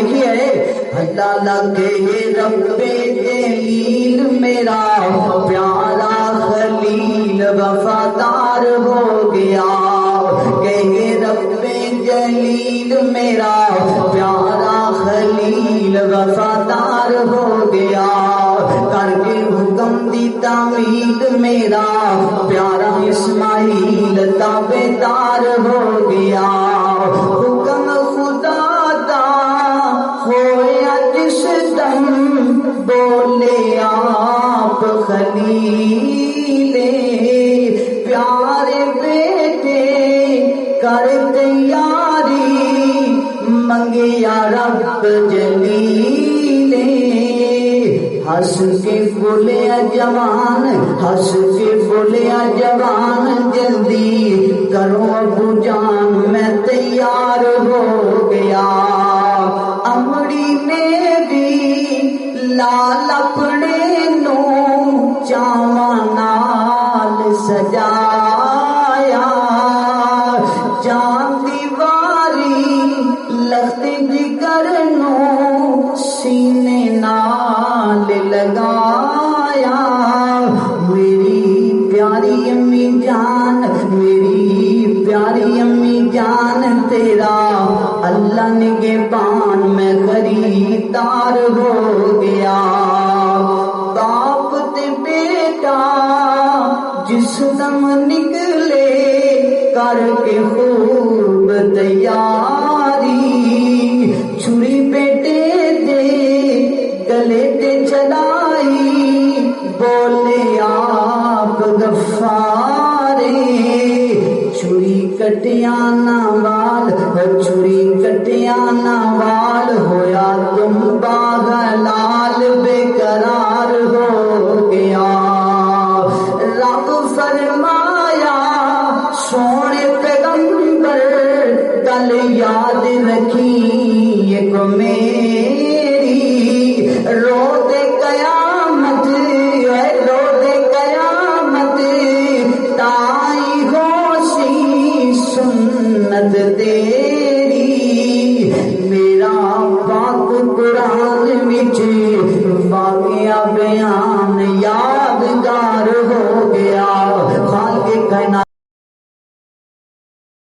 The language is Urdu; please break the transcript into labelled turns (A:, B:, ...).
A: لکھی ہے اللہ لگے یہ رب جلیل میرا پیارا خلیل وفادار ہو گیا کہ یہ رب جلیل میرا پیارا خلیل وفادار ہو گیا کر کے حکم دی تعمیل میرا پیارا اسماعیل تابعدار ہو گیا حکم خدا دا ہویا جس دم بولے آپ خلیل پیارے بیٹے کر تیاری منگیا رب جلیل ہنس کے بولیا جوان ہنس کے بولیا جوان جلدی کرو ابو جان میں تیار ہو گیا امڑی نے بھی لال اپنے نو چاواں نال سجایا جان دیواری لخت جگر نو سینے نال لگایا میری پیاری امی جان میری پیاری امی جان تیرا اللہ نگہبان میں خریدار ہو گیا باپ تے بیٹا جس دم نکلے کر کے خوب تیاری چھری بیٹے گلے تے چلائی بولے آپ غفارے چھری کٹیا نہ وال چھری کٹیا نہ وال ہویا تم باغ لال بے قرار ہو گیا رب فرمایا سونے پیغمبر گل یاد رکھی ایک میری رو دے قیامت تائی ہوشی سنت تیری میرا پاک قرآن وچ واقعہ بیان یادگار ہو گیا خالق کائنات